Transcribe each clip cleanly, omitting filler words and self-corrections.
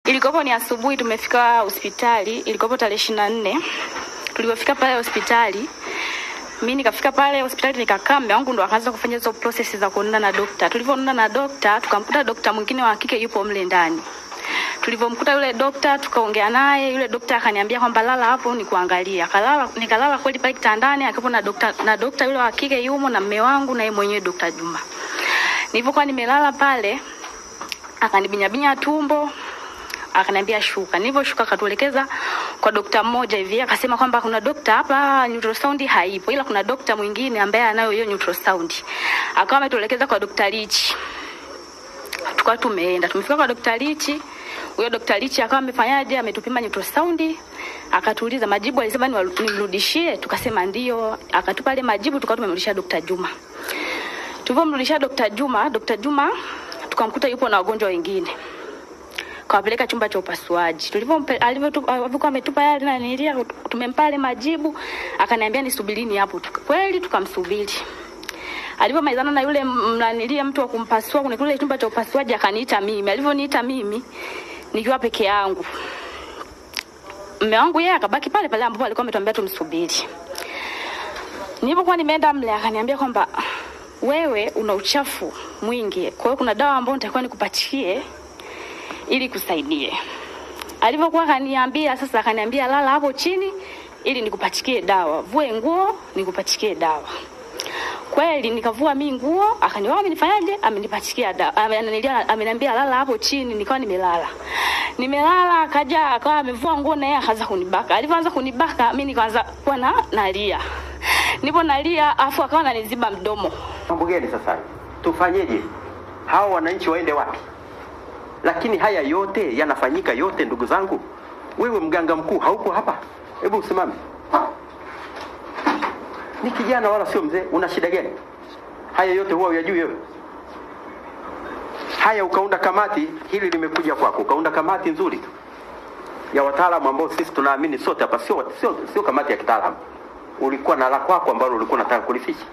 Ilikopo ni asubuhi tumefika hospitali, ilikopo tarehe 24. Tulipofika pale hospitali, mimi nikafika pale hospitali nikakaa, mume wangu ndo akaanza kufanya hizo process za kuonana na daktari. Tulipoonana na daktari, tukamkuta daktari mwingine wa kike yupo mle ndani. Tulipomkuta yule daktari tukaongea naye, yule daktari akaniambia kwamba lala hapo ni kuangalia. Nikalala kweli pale kitandani, akapo na daktari yule wa kike yumo na mume wangu na yeye mwenyewe Dr. Juma. Nilipokuwa nimelala pale, akanibinya tumbo, akaniambia shuka. Nilivyoshuka akatuelekeza kwa daktari mmoja hivi, akasema kwamba kuna daktari hapa ultrasound haipo, ila kuna daktari mwingine ambaye anayo hiyo ultrasound. Akawa ametuelekeza kwa daktari Lichi. Tukawa tumefika kwa daktari Lichi. Huyo daktari Lichi akawa amefanyaje, ametupima ultrasound, akatuuliza majibu, alisema nimrudishie, tukasema ndio. Akatupa ile majibu, tukawa tumemrudishia Dr. Juma. Tulipomrudishia Dr. Juma tukamkuta yupo na wagonjwa wengine. Kawapeleka chumba cha upasuaji. Alivyokuwa ametupa yale na nilia, tumempa ile majibu, akaniambia nisubirini hapo. Kweli tukamsubiri. Alipomalizana na yule mlanilia mtu wa kumpasua kule kule chumba cha upasuaji, akaniita mimi. Alivyoniita mimi nikiwa peke yangu, mume wangu yeye akabaki pale pale ambapo alikuwa ametuambia tumsubiri. Nilipokuwa nimeenda mle, akaniambia kwamba wewe una uchafu mwingi, kwa hiyo kuna dawa ambayo nitakuwa nikupatie ili kusaidie. Alivyokuwa akaniambia sasa, akaniambia lala hapo chini ili nikupatie dawa, vue nguo nikupatie dawa. Kweli nikavua mimi nguo, akaniambia nifanyaje, amenipatia dawa. Ameniambia lala hapo chini, nikawa nimelala. Akaja akawa amevua nguo na yeye akaanza kunibaka. Alipoanza kunibaka, mimi nikaanza kuwa nalia. Nipo nalia, afu akawa ananiziba mdomo. Mambo gani sasa? Tufanyeje? Hao wananchi waende wapi? Lakini haya yote yanafanyika yote, ndugu zangu. Wewe mganga mkuu haupo hapa. Hebu usimame. Ni kijana wala sio mzee, una shida gani? Haya yote huwa unajui wewe. Haya ukaunda kamati, hili limekuja kwako. Ukaunda kamati nzuri tu ya wataalamu ambao sisi tunaamini sote hapa, sio kamati ya kitaalamu. Ulikuwa na la kwako ambalo ulikuwa unataka kulificha.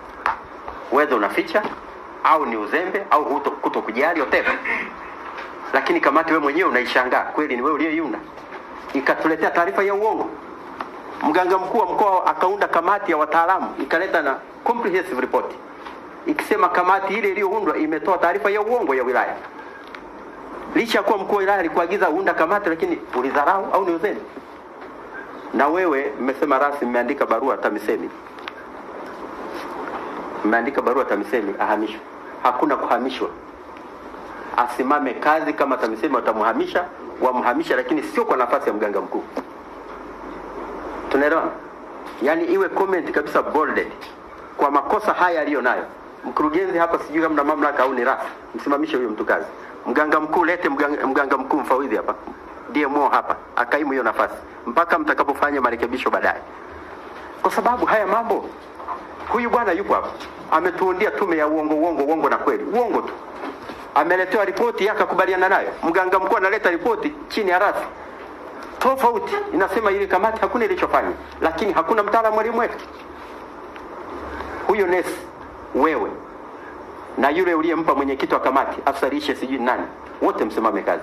Wewe unaficha au ni uzembe au kutokujali whatever. Lakini kamati wewe mwenyewe unaishangaa, kweli ni wewe uliyeiunda. Ikatuletea taarifa ya uongo. Mganga mkuu wa mkoa akaunda kamati ya wataalamu, ikaleta na comprehensive report. Ikisema kamati ile iliyoundwa imetoa taarifa ya uongo ya wilaya. Licha kwa mkuu wa wilaya alikuagiza uunda kamati, lakini ulidharau au ni uzembe. Na wewe mmesema rasmi, mmeandika barua TAMISEMI. Mmeandika barua TAMISEMI ahamishwe. Hakuna kuhamishwa. Asimame kazi, kama TAMISEMI watamhamisha, wamhamisha, lakini sio kwa nafasi ya mganga mkuu. Tunaelewa? Yaani iwe comment kabisa bolded kwa makosa haya aliyonayo. Mkurugenzi hapa sijui kama na mamlaka au ni rasi, msimamishe huyo mtu kazi. Mganga mkuu, lete mganga mkuu mfawidhi hapa, DMO hapa, akaimu hiyo nafasi mpaka mtakapofanya marekebisho baadaye. Kwa sababu haya mambo, huyu bwana yupo hapa ametuundia tume ya uongo na kweli uongo tu. Ameletewa ripoti akakubaliana nayo. Mganga mkuu analeta ripoti chini ya rasi tofauti, inasema ile kamati hakuna ilichofanya, lakini hakuna mtaalamu alimweka. Huyo nesi wewe na yule uliyempa mwenyekiti wa kamati, afisa lishe sijui nani, wote msimame kazi.